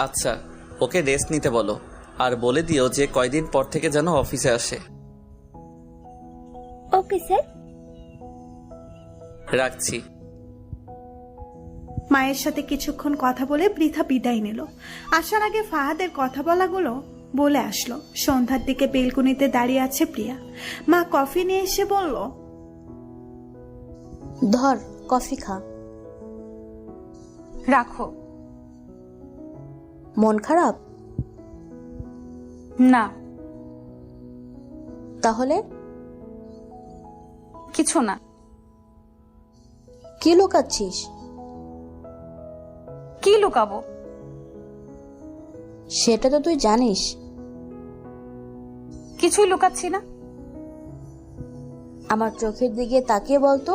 আচ্ছা, ওকে রেস্ট নিতে বলো, আর বলে দিও যে কয়দিন পর থেকে যেন অফিসে আসে। Okay sir. রাখছি। মায়ের সাথে কিছুক্ষণ কথা বলে বৃথা বিদায় নিল। আসার আগে ফাহাদের কথা বলাগুলো বলে আসলো। সন্ধ্যার দিকে বেলকুনিতে দাঁড়িয়ে আছে প্রিয়া। মা কফি নিয়ে এসে বলল, ধর কফি খা। রাখো। মন খারাপ? না। তাহলে? কিছু না। কি লুকাচ্ছিস? কি লুকাবো? সেটা তো তুই জানিস। কিছুই লুকাচ্ছি না। আমার চোখের দিকে তাকিয়ে বলতো।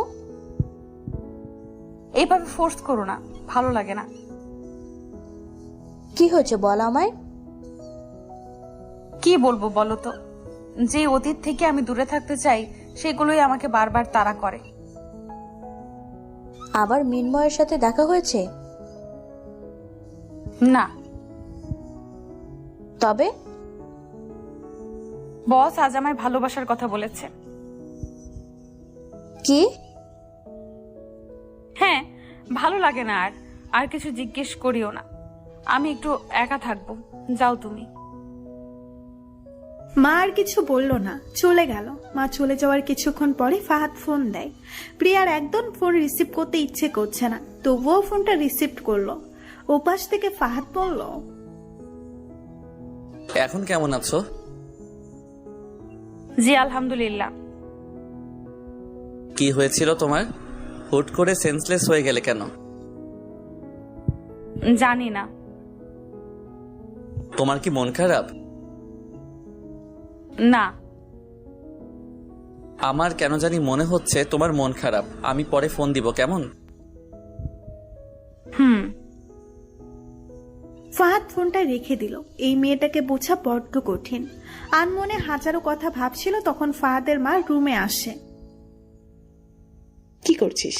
এইভাবে ফোর্স করো না, ভালো লাগে না। কি হয়েছে বল আমায়। কি বলবো বলো তো? যে অতীত থেকে আমি দূরে থাকতে চাই সেগুলোই আমাকে বারবার তাড়া করে। আবার মিন্ময়ের সাথে দেখা হয়েছে? না। তবে বস আজ আমায় ভালোবাসার কথা বলেছে। কি? হ্যাঁ, ভালো লাগে না আর কিছু জিজ্ঞেস করিও না। আমি একটু একা থাকবো, যাও তুমি। মা আর কিছু বলল না, চলে গেল। মা চলে যাওয়ার কিছুক্ষণ পরে ফাহাদ ফোন দেয়। প্রিয়ার একদম ফোন রিসিভ করতে ইচ্ছে করছে না, তবুও ফোনটা রিসিভ করলো। ওপাশ থেকে ফাহাদ বলল, এখন কেমন আছো? জি আলহামদুলিল্লাহ। কি হয়েছিল তোমার? হুট করে সেন্সলেস হয়ে গেলে কেন? জানি না। তোমার কি মন খারাপ? না। আমার কেন জানি মনে হচ্ছে তোমার মন খারাপ। আমি পরে ফোন দিব, কেমন? ফাহাদ ফোনটা রেখে দিল। এই মেয়েটাকে বোঝা বড্ড কঠিন। আনমনে হাজারো কথা ভাবছিল, তখন ফাহাদের মা রুমে আসে। কি করছিস?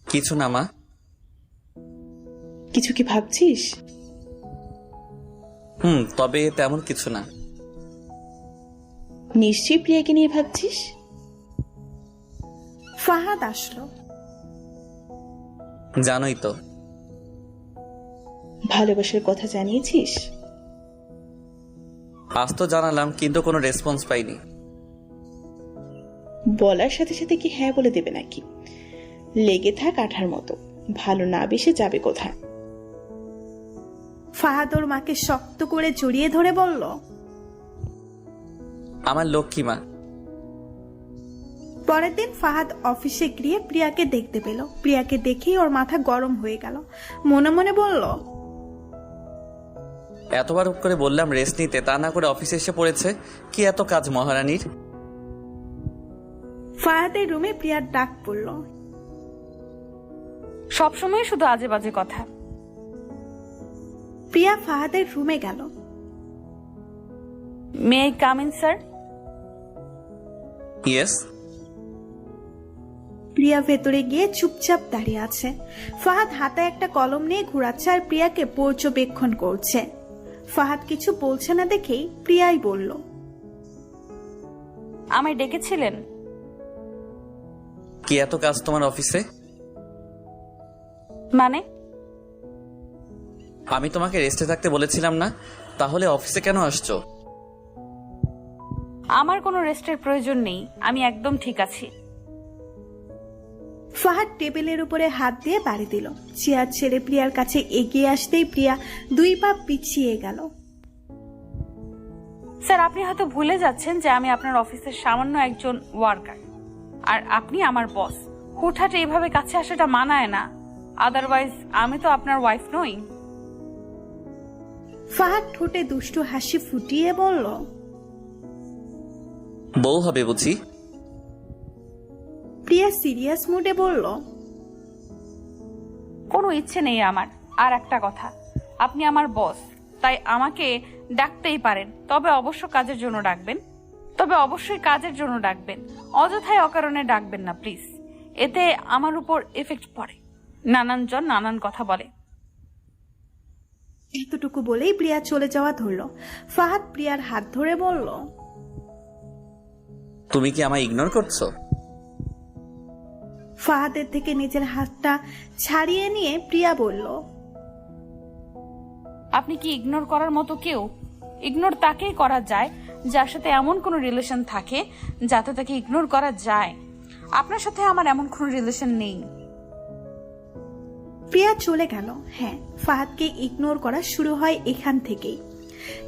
কিছু না মা। কিছু কি ভাবছিস? তবে তেমন কিছু না। নিশ্চয়ই প্রিয়াকে নিয়ে ভাবছিস। ফাহাদ আসলো। জানোই তো। ভালোবাসার কথা জানিয়েছিস? আজ তো জানালাম, কিন্তু কোনো রেসপন্স পাইনি। বলার সাথে সাথে কি হ্যাঁ বলে দেবে নাকি? লেগে থাক আঠার মতো, ভালো না বেশে যাবে কোথায়? ফাহাদ ওর মাকে শক্ত করে জড়িয়ে ধরে বলল, আমার লক্ষ্মী মা। পরের দিন ফাহাদ অফিসে গিয়ে প্রিয়াকে দেখতে পেল। প্রিয়াকে দেখেই ওর মাথা গরম হয়ে গেল। মনে মনে বলল, এতবার উপ করে বললাম রেস্ট নিতে, তা না করে অফিসে এসে পড়েছে। কি এত কাজ মহারানীর? ফাহাদের রুমে প্রিয়ার ডাক পড়ল। সবসময় শুধু আজে বাজে কথা। প্রিয়া ফাহাদের রুমে গেল। May I come in sir? Yes. Priya ভেতরে গিয়ে চুপচাপ দাঁড়িয়ে আছে। ফাহাদ হাতে একটা কলম নিয়ে ঘুরাচ্ছে আর প্রিয়াকে পর্যবেক্ষণ করছে। ফাহাদ কিছু বলছে না দেখেই প্রিয়াই বলল, আমায় ডেকেছিলেন? কি এত কাজ তোমার অফিসে? মানে? আমি তোমাকে রেস্টে থাকতে বলেছিলাম না? তাহলে অফিসে কেন আসছো? আমার কোনো রেস্টের প্রয়োজন নেই, আমি একদম ঠিক আছি। ফাহাদ টেবিলের উপরে হাত দিয়ে বাড়ি দিল। চেয়ার ছেড়ে প্রিয়ার কাছে এগিয়ে আসতেই প্রিয়া 2 পা পিছিয়ে গেল। স্যার, আপনি হয়তো ভুলে যাচ্ছেন যে আমি আপনার অফিসের সামান্য একজন ওয়ার্কার, আর আপনি আমার বস। হুটহাট এইভাবে কাছে আসাটা মানায় না। আদারওয়াইজ আমি তো আপনার ওয়াইফ নই। ফাহাদ ঠোঁটে দুষ্টু হাসি ফুটিয়ে বলল, বউ হবে বুঝি? প্রিয়া সিরিয়াস মুডে বলল, কোনো ইচ্ছে নেই আমার। আর একটা কথা, আপনি আমার বস, তাই আমাকে ডাকতেই পারেন, তবে অবশ্যই কাজের জন্য ডাকবেন। অযথায় অকারণে ডাকবেন না প্লিজ। এতে আমার উপর এফেক্ট পড়ে। নানান জন নানান কথা বলে। এতটুকু বলেই প্রিয়া চলে যাওয়া ধরল। ফাহাদ প্রিয়ার হাত ধরে বলল, তুমি কি আমায় ইগনোর করছো? ফাহাদের থেকে নিজের হাতটা ছাড়িয়ে নিয়ে প্রিয়া বলল, আপনি কি ইগনোর করার মতো কেউ? ইগনোর তাকেই করা যায় যার সাথে এমন কোনো রিলেশন থাকে যাতে তাকে ইগনোর করা যায়। আপনার সাথে আমার এমন কোনো রিলেশন নেই। প্রিয়া চলে গেল। হ্যাঁ, ফাহাদকে ইগনোর করা শুরু হয় এখান থেকেই।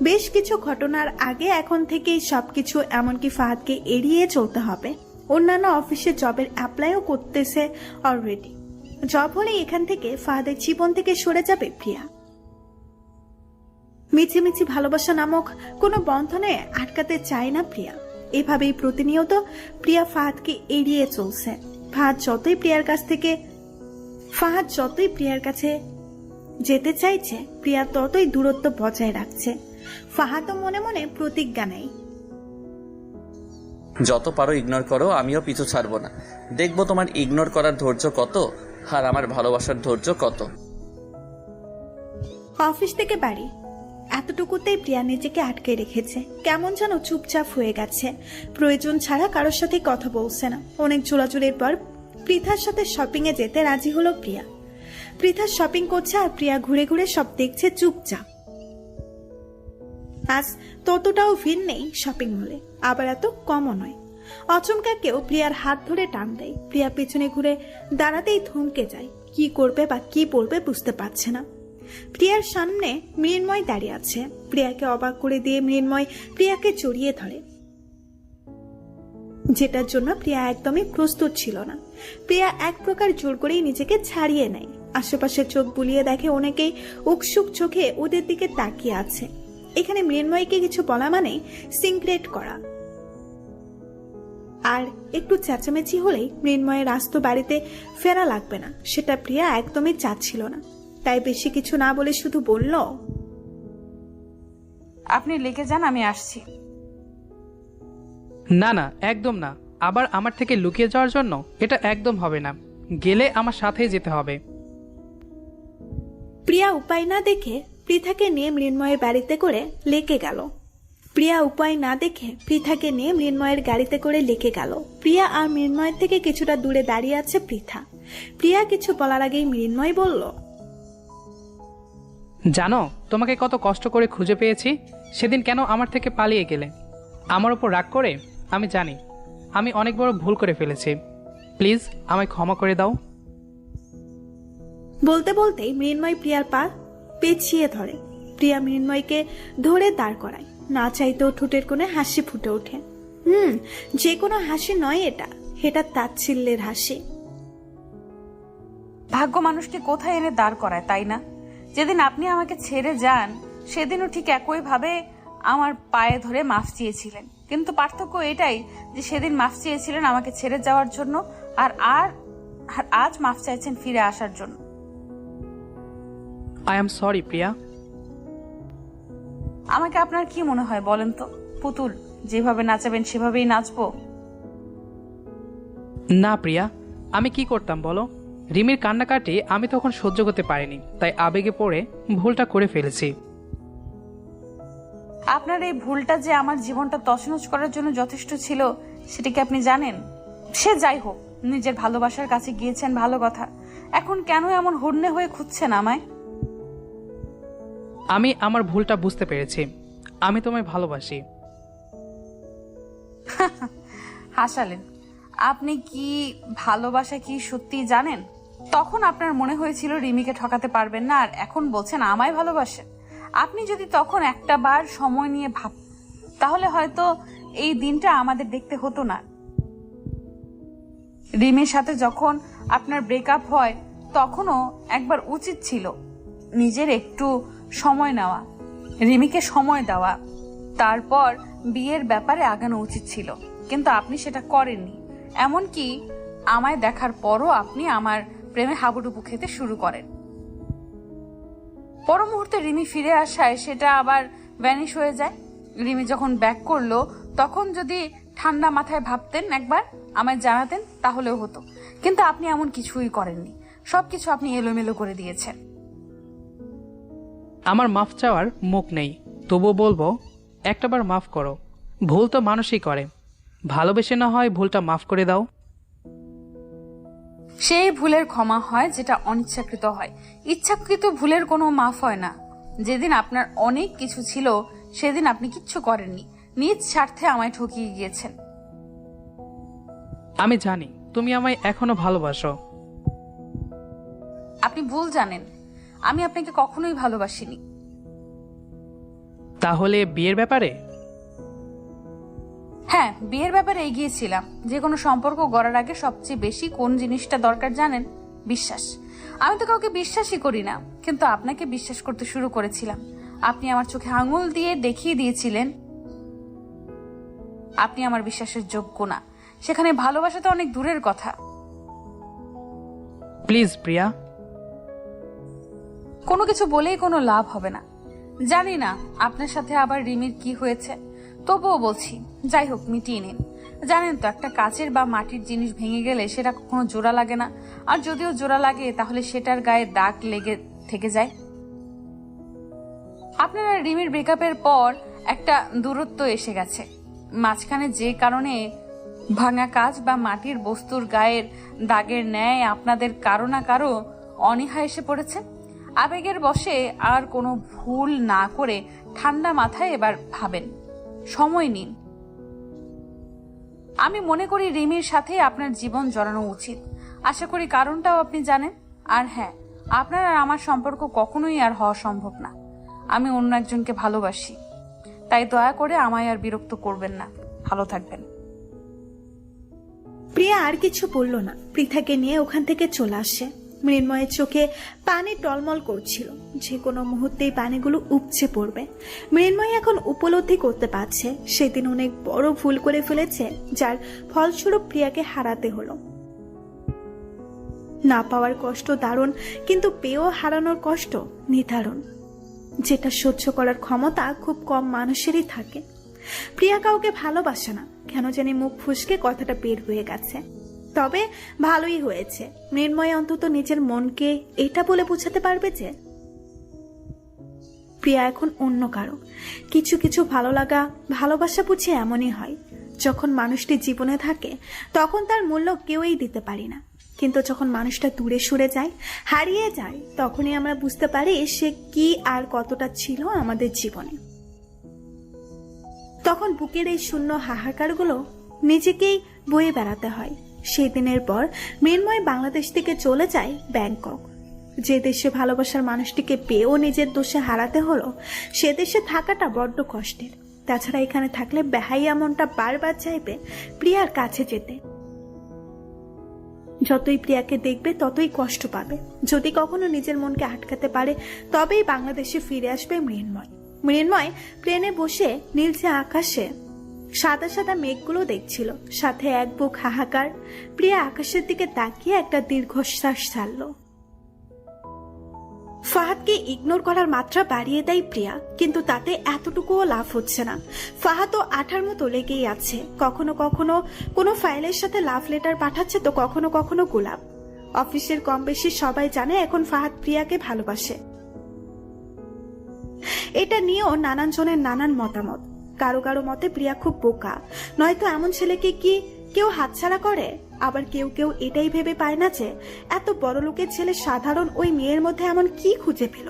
বেশ কিছু ঘটনার আগে এখন থেকেই সবকিছু, এমনকি ফাহাদকে এড়িয়ে চলতে হবে। অন্যান্য অফিসে জবের অ্যাপ্লাইও করতেছে অলরেডি। জব হলে এখান থেকে ফাহাদের জীবন থেকে সরে যাবে প্রিয়া। মিছিমিছি ভালোবাসা নামক কোনো বন্ধনে আটকাতে চায় না প্রিয়া। এভাবেই প্রতিনিয়ত প্রিয়া ফাহাদকে এড়িয়ে চলছে। ফাহাদ যতই প্রিয়ার কাছে যেতে চাইছে, প্রিয়া ততই দূরত্ব বজায় রাখছে। ফাহাদও মনে মনে প্রতিজ্ঞা নেয়, যত পারো ইগনোর করো, আমিও পিছু ছাড়বো না। দেখবো তোমার ইগনোর করার ধৈর্য কত আর আমার ভালোবাসার ধৈর্য কত। অফিস থেকে বাড়ি এতটুকুতেই প্রিয়া নিজেকে আটকে রেখেছে। কেমন যেন চুপচাপ হয়ে গেছে। প্রয়োজন ছাড়া কারোর সাথে কথা বলছে না। অনেক জোড়াজুড়ির পর পৃথার সাথে শপিং এ যেতে রাজি হলো প্রিয়া। পৃথা শপিং করছে আর প্রিয়া ঘুরে ঘুরে সব দেখছে চুপচাপ। আজ ততটাও ভিড় নেই শপিং মলে, আবার এত কমও নয়। অচমকা কেউ প্রিয়ার হাত ধরে টান দেয়। প্রিয়া পেছনে ঘুরে দাঁড়াতেই থমকে যায়। কি করবে বা কি বলবে বুঝতে পারছে না। প্রিয়ার সামনে মৃন্ময় দাঁড়িয়ে আছে। প্রিয়াকে অবাক করে দিয়ে মৃন্ময় প্রিয়াকে জড়িয়ে ধরে, যেটার জন্য প্রিয়া একদমই প্রস্তুত ছিল না। প্রিয়া এক প্রকার জোর করেই নিজেকে ছাড়িয়ে নেয়। আশেপাশে চোখ বুলিয়ে দেখে অনেকেই উৎসুক চোখে ওদের দিকে তাকিয়ে আছে। এখানে মৃন্ময়কে কিছু বলা মানে সিক্রেট করা। আর একটু চেঁচামেচি হলেই মৃন্ময়ের আস্ত বাড়িতে ফেরা লাগবে না, সেটা প্রিয়া একদমই চাচ্ছিল না। তাই বেশি কিছু না বলে শুধু বলল, আপনি লেগে যান, আমি আসছি। না না, একদম না। আবার আমার থেকে লুকিয়ে যাওয়ার জন্য এটা একদম হবে না। গেলে আমার সাথেই যেতে হবে। প্রিয়া উপায় না দেখে পৃথাকে নিয়ে মৃন্ময়ের বাড়িতে করে লেকে গেল। প্রিয়া আর মৃন্ময়ের থেকে কিছুটা দূরে দাঁড়িয়ে আছে পৃথা। প্রিয়া কিছু বলার আগেই মৃন্ময় বলল, জানো তোমাকে কত কষ্ট করে খুঁজে পেয়েছি। সেদিন কেন আমার থেকে পালিয়ে গেলে? আমার উপর রাগ করে? আমি জানি আমি অনেক বড় ভুল করে ফেলেছি। প্লিজ আমায় ক্ষমা করে দাও। বলতে বলতেই মৃন্ময় প্রিয়ার পা পেছিয়ে ধরে। প্রিয়া মৃন্ময়কে ধরে দাঁড় করায়। না চাইতেও ঠোঁটের কোণে হাসি ফুটে ওঠে। যে কোনো হাসি নয়, এটা তাচ্ছিল্যের হাসি। ভাগ্য মানুষকে কোথায় এনে দাঁড় করায়, তাই না? যেদিন আপনি আমাকে ছেড়ে যান সেদিনও ঠিক একই ভাবে আমার পায়ে ধরে মাফ চেয়েছিলেন। কিন্তু পার্থক্য এটাই যে সেদিন মাফ চেয়েছিলেন আমাকে ছেড়ে যাওয়ার জন্য, আর আজ মাফ চাইছেন ফিরে আসার জন্য। আই এম সরি প্রিয়া। আমাকে আপনার কি মনে হয় বলেন তো? পুতুল, যেভাবে নাচাবেন সেভাবেই নাচবো? না প্রিয়া, আমি কি করতাম বলো? রিমির কান্নাকাটি আমি তখন সহ্য করতে পারিনি, তাই আবেগে পড়ে ভুলটা করে ফেলেছি। আপনার এই ভুলটা যে আমার জীবনটা তছনছ করার জন্য যথেষ্ট ছিল সেটা কি আপনি জানেন? সে যাই হোক, নিজের ভালোবাসার কাছে গিয়েছেন, ভালো কথা। এখন কেন এমন হন্যে হয়ে খুঁজছেন আমায়? আমি আমার ভুলটা বুঝতে পেরেছি। আমি তোমায় ভালোবাসি। হাসালেন। আপনি কি ভালোবাসা কি সত্যি জানেন? তখন আপনার মনে হয়েছিল রিমিকে ঠকাতে পারবেন না, আর এখন বলছেন আমায় ভালোবাসেন। আপনি যদি তখন একটা বার সময় নিয়ে তাহলে হয়তো এই দিনটা আমাদের দেখতে হতো না। রিমির সাথে যখন আপনার ব্রেকআপ হয় তখনও একবার উচিত ছিল নিজের একটু সময় নেওয়া, রিমিকে সময় দেওয়া, তারপর বিয়ের ব্যাপারে আগানো উচিত ছিল। কিন্তু আপনি সেটা করেননি। এমনকি আমায় দেখার পরও আপনি আমার প্রেমে হাবুডুবু খেতে শুরু করেন। পর মুহূর্তে রিমি ফিরে আসায় সেটা আবার ভ্যানিশ হয়ে যায়। রিমি যখন ব্যাক করলো তখন যদি ঠান্ডা মাথায় ভাবতেন, একবার আমায় জানাতেন, তাহলেও হতো। কিন্তু আপনি এমন কিছুই করেননি। সবকিছু আপনি এলোমেলো করে দিয়েছেন। আমার মাফ চাওয়ার মুখ নেই, তবুও বলবো একটাবার মাফ করো। ভুল তো মানুষই করে, ভালোবেসে না হয় ভুলটা মাফ করে দাও। সেই ভুলের ক্ষমা হয় যেটা অনিচ্ছাকৃত হয়। ইচ্ছাকৃত ভুলের কোনো মাফ হয় না। যেদিন আপনার অনেক কিছু ছিল সেদিন আপনি কিচ্ছু করেননি, নিজ স্বার্থে আমায় ঠকিয়ে গিয়েছেন। আমি জানি তুমি আমায় এখনো ভালোবাসো। আপনি ভুল জানেন, আমি আপনাকে কখনোই ভালোবাসিনি। তাহলে বিয়ের ব্যাপারে? হ্যাঁ, বিয়ের ব্যাপারে এগিয়েছিলাম। যে কোনো সম্পর্ক গড়ার আগে সবচেয়ে বেশি কোন জিনিসটা দরকার জানেন? বিশ্বাস। আমি তো কাউকে বিশ্বাসই করি না, কিন্তু আপনাকে বিশ্বাস করতে শুরু করেছিলাম। আপনি আমার চোখে আঙুল দিয়ে দেখিয়ে দিয়েছিলেন আপনি আমার বিশ্বাসের যোগ্য না। সেখানে ভালোবাসা তো অনেক দূরের কথা। প্লিজ প্রিয়া। কোনো কিছু বলেই কোনো লাভ হবে না। জানি না আপনার সাথে আবার রিমির কি হয়েছে, তবুও বলছি, যাই হোক মিটিয়ে নিন। জানেন তো, একটা কাচের বা মাটির জিনিস ভেঙে গেলে সেটা কখনো জোড়া লাগে না, আর যদিও জোড়া লাগে তাহলে সেটার গায়ে দাগ লেগে থেকে যায়। আপনার আর রিমির ব্রেকআপের পর একটা দূরত্ব এসে গেছে। মাঝখানে যে কারণে ভাঙা কাচ বা মাটির বস্তুর গায়ের দাগের ন্যায় আপনাদের কারো না কারো অনীহা এসে পড়েছে। আবেগের বশে আর কোনো ভুল না করে ঠান্ডা মাথায় এবার ভাবেন, সময় নিন। আমি মনে করি রিমির সাথে আপনার জীবন জড়ানো উচিত। আশা করি কারণটাও আপনি জানেন। আর হ্যাঁ, আপনার আর আমার সম্পর্ক কখনোই আর হওয়া সম্ভব না। আমি অন্য একজনকে ভালোবাসি, তাই দয়া করে আমায় আর বিরক্ত করবেন না। ভালো থাকবেন। প্রিয়া আর কিছু বলল না, পৃথাকে নিয়ে ওখান থেকে চলে আসে। মৃন্ময়ের চোখে পানি টলমল করছিল, যে কোনো মুহূর্তেই পানিগুলো উপচে পড়বে। মৃন্ময় এখন উপলব্ধি করতে পারছে সেদিন অনেক বড় ভুল করে ফেলেছে, যার ফলস্বরূপ প্রিয়াকে হারাতে হলো। না পাওয়ার কষ্ট দারুণ, কিন্তু পেয়েও হারানোর কষ্ট নির্ধারণ, যেটা সহ্য করার ক্ষমতা খুব কম মানুষেরই থাকে। প্রিয়া কাউকে ভালোবাসে না, কেন জানি মুখ ফুসকে কথাটা বের হয়ে গেছে। তবে ভালোই হয়েছে, মৃন্ময় অন্তত নিজের মনকে এটা বলে বোঝাতে পারবে যে প্রিয়া এখন অন্য কারো। কিছু কিছু ভালো লাগা, ভালোবাসা বুঝে এমনই হয়, যখন মানুষটি জীবনে থাকে তখন তার মূল্য কেউই দিতে পারি না, কিন্তু যখন মানুষটা দূরে সরে যায়, হারিয়ে যায়, তখনই আমরা বুঝতে পারি সে কি আর কতটা ছিল আমাদের জীবনে। তখন বুকের এই শূন্য হাহাকারগুলো নিজেকেই বয়ে বেড়াতে হয়। সেই দিনের পর মৃন্ময় বাংলাদেশ থেকে চলে যায় ব্যাংকক। যে দেশে ভালোবাসার মানুষটিকে পেয়েও নিজের দোষে হারাতে হলো, সে দেশে থাকাটা বড্ড কষ্টের। তাছাড়া এখানে থাকলে বেহাইয়া মনটা বারবার চাইবে প্রিয়ার কাছে যেতে। যতই প্রিয়াকে দেখবে ততই কষ্ট পাবে। যদি কখনো নিজের মনকে আটকাতে পারে তবেই বাংলাদেশে ফিরে আসবে মৃন্ময়। মৃন্ময় প্লেনে বসে নীলচে আকাশে সাদা সাদা মেঘগুলো দেখছিল, সাথে এক বুক হাহাকার। প্রিয়া আকাশের দিকে তাকিয়ে একটা দীর্ঘশ্বাস ছাড়ল। ফাহাদকে ইগনোর করার মাত্রা বাড়িয়ে দেয় প্রিয়া, কিন্তু তাতে এতটুকুও লাভ হচ্ছে না। ফাহাদও আঠার মতো লেগেই আছে। কখনো কখনো কোনো ফাইলের সাথে লাভ লেটার পাঠাচ্ছে, তো কখনো কখনো গোলাপ। অফিসের কম বেশি সবাই জানে এখন ফাহাদ প্রিয়াকে ভালোবাসে। এটা নিয়েও নানান জনের নানান মতামত। কারো কারো মতে প্রিয়া খুব বোকা, নয়তো এমন ছেলেকে কি কেউ হাতছাড়া করে। আবার কেউ কেউ এটাই ভেবে পায় না যে এত বড় লোকের ছেলে সাধারণ ওই মেয়ের মধ্যে এমন কি খুঁজে পেল।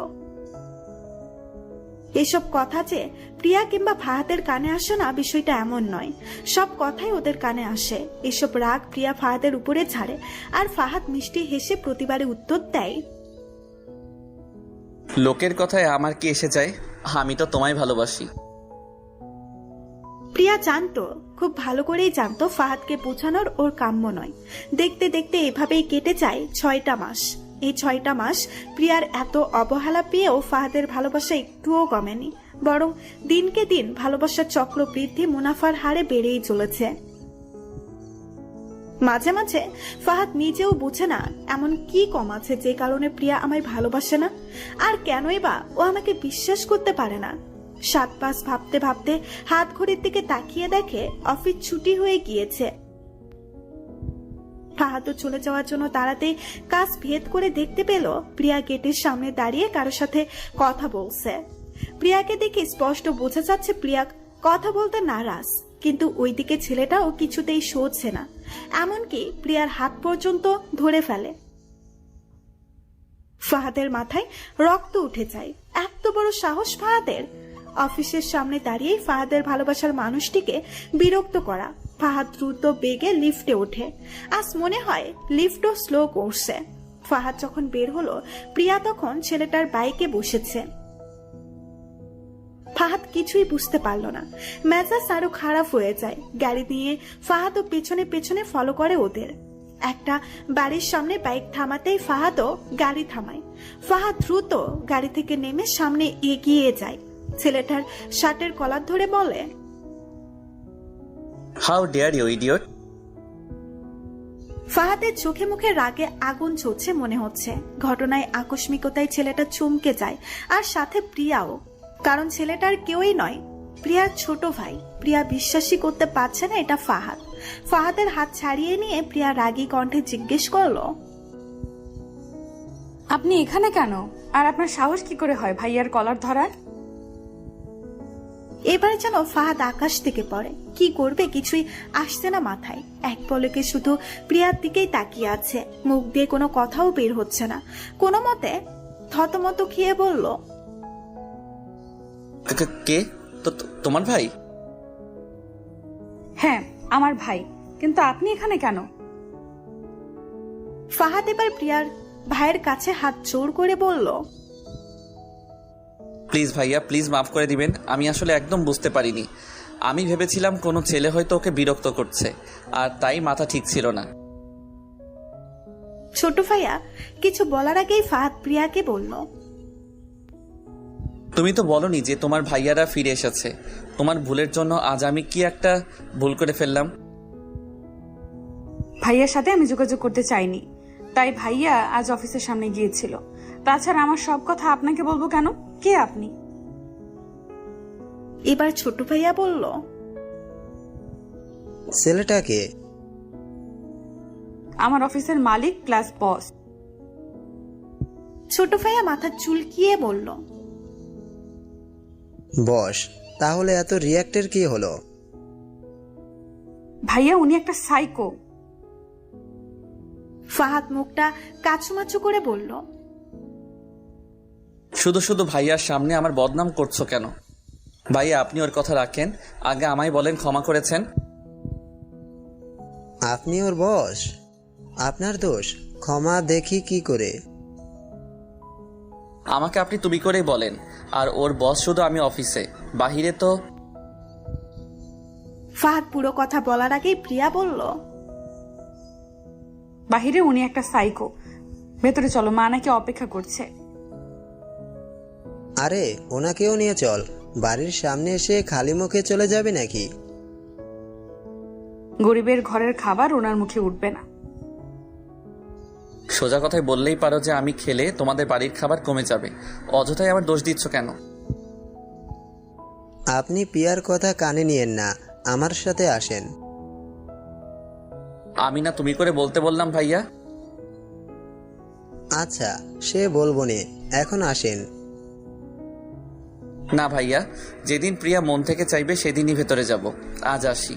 এসব কথা যে প্রিয়া কিংবা ফাহাদের কানে আসে না, বিষয়টা এমন নয়। সব কথাই ওদের কানে আসে। এসব রাগ প্রিয়া ফাহাদের উপরে ছাড়ে, আর ফাহাদ মিষ্টি হেসে প্রতিবারে উত্তর দেয়, লোকের কথায় আমার কি এসে যায়? আমি তো তোমায় ভালোবাসি। প্রিয়া জানতো, খুব ভালো করেই জানতো ফাহাদকে বোঝানোর ওর কাম্য নয়। দেখতে দেখতে এভাবেই কেটে যায় 6টা মাস। এই 6টা মাস প্রিয়ার এত অবহেলা পেয়েও ফাহাদের ভালোবাসা একটুও কমেনি, বরং দিনকে দিন ভালোবাসার চক্র বৃদ্ধি, মুনাফার হারে বেড়েই চলেছে। মাঝে মাঝে ফাহাদ নিজেও বুঝে না এমন কি কম আছে যে কারণে প্রিয়া আমায় ভালোবাসে না, আর কেনই বা ও আমাকে বিশ্বাস করতে পারে না। 7 পাঁচ ভাবতে ভাবতে হাত ঘড়ির দিকে তাকিয়ে দেখে অফিস ছুটি হয়ে গিয়েছে। ফাহাদও চলে যাওয়ার জন্য তাড়াতেই কাজ ভেদ করে দেখতে পেল প্রিয়া গেটের সামনে দাঁড়িয়ে কারোর সাথে কথা বলছে। প্রিয়াকে দেখে স্পষ্ট বোঝা যাচ্ছে প্রিয়া কথা বলতে নারাজ, কিন্তু ওইদিকে ছেলেটাও কিছুতেই সহ্যে না, এমনকি প্রিয়ার হাত পর্যন্ত ধরে ফেলে। ফাহাদের মাথায় রক্ত উঠে যায়। এত বড় সাহস ফাহাদের! অফিসের সামনে দাঁড়িয়ে ফাহাদের ভালোবাসার মানুষটিকে বিরক্ত করা। ফাহাদ দ্রুত বেগে লিফটে ওঠে। আজ মনে হয় লিফটও স্লো করছে। ফাহাদ যখন বের হলো, প্রিয়া তখন ছেলেটার বাইকে বসেছে। ফাহাদ কিছুই বুঝতে পারল না, মেজাজ আরো খারাপ হয়ে যায়। গাড়ি নিয়ে ফাহাদও পেছনে পেছনে ফলো করে ওদের। একটা বাড়ির সামনে বাইক থামাতেই ফাহাদও গাড়ি থামায়। ফাহাদ দ্রুত গাড়ি থেকে নেমে সামনে এগিয়ে যায়। ছেলেটার শার্টের কলার ধরে বলে, হাউ ডেয়ার ইউ ইডিয়ট। ফাহাদের চোখে মুখে রাগে আগুন জ্বলছে মনে হচ্ছে। ঘটনায় আকস্মিকতায় ছেলেটা চমকে যায়, আর সাথে প্রিয়াও। কারণ ছেলেটার কেউই নয়, প্রিয়ার ছোট ভাই। প্রিয়া বিশ্বাসই করতে পারছে না এটা ফাহাদ। ফাহাদের হাত ছাড়িয়ে নিয়ে প্রিয়া রাগী কণ্ঠে জিজ্ঞেস করলো, আপনি এখানে কেন? আর আপনার সাহস কি করে হয় ভাইয়ার কলার ধরার? এবারে যেন ফাহাদ আকাশ থেকে পড়ে। কি করবে কিছুই আসছে না মাথায়। এক পলকে শুধু প্রিয়ার দিকেই তাকিয়ে আছে, মুখ দিয়ে কোনো কথাও বের হচ্ছে না। কোনো মতে থতমত খেয়ে বলল, কে? তোমার ভাই? হ্যাঁ, আমার ভাই। কিন্তু আপনি এখানে কেন? ফাহাদ এবার প্রিয়ার ভাইয়ের কাছে হাত জোর করে বলল, প্লিজ ভাইয়া, প্লিজ মাফ করে দিবেন। আমি আসলে একদম বুঝতে পারিনি। আমি ভেবেছিলাম কোনো ছেলে হয়তো ওকে বিরক্ত করছে, আর তাই মাথা ঠিক ছিল না। ছোট ভাইয়া কিছু বলার আগেই ফাহাদ প্রিয়াকে বলল, তুমি তো বলনি যে তোমার ভাইয়ারা ফিরে এসেছে। তোমার ভুলের জন্য আজ আমি কি একটা ভুল করে ফেললাম? ভাইয়ার সাথে আমি যোগাযোগ করতে চাইনি, তাই ভাইয়া আজ অফিসের সামনে গিয়েছিল। তাছাড়া আমার সব কথা আপনাকে বলবো কেন? কে আপনি? এবার ছোট ভাইয়া বলল, ছেলেটাকে? আমার অফিসের মালিক প্লাস বস। ছোট ভাইয়া মাথা চুলকিয়ে বলল, বস? তাহলে এত রিয়াক্টের কি হলো? ভাইয়া উনি একটা সাইকো। ফাহাদ মুখটা কাচুমাচু করে বলল, শুধু শুধু ভাইয়ার সামনে আমার বদনাম করছো কেন? ভাইয়া, আপনি ওর কথা রাখেন। আগে আমায় বলেন ক্ষমা করেছেন। আপনি ওর বস? আপনার দোষ। ক্ষমা দেখি কি করে। আমাকে আপনি তুমি করেই বলেন। আর ওর বস শুধু আমি অফিসে, বাহিরে তো। ফাহাদ পুরো কথা বলার আগেই প্রিয়া বলল, বাহিরে উনি একটা সাইকো। ভেতরে চলো, মা নাকি অপেক্ষা করছে। আরে ওনাকেও নিয়ে চল। বাড়ির সামনে এসে খালি মুখে চলে যাবে নাকি? গরিবের ঘরের খাবার ওনার মুখে উঠবে না। সোজা কথায় বললেই পারো যে আমি খেলে তোমাদের বাড়ির খাবার কমে যাবে। অযথাই আবার দোষ দিচ্ছ কেন? আপনি পিয়ার কথা কানে নিয়েন না, আমার সাথে আসেন। আমি না তুমি করে বলতে বললাম ভাইয়া। আচ্ছা, সে বলবো নে, এখন আসেন। না ভাইয়া, যেদিন প্রিয়া মন থেকে চাইবে সেদিনই ভেতরে যাব। আজ আসি।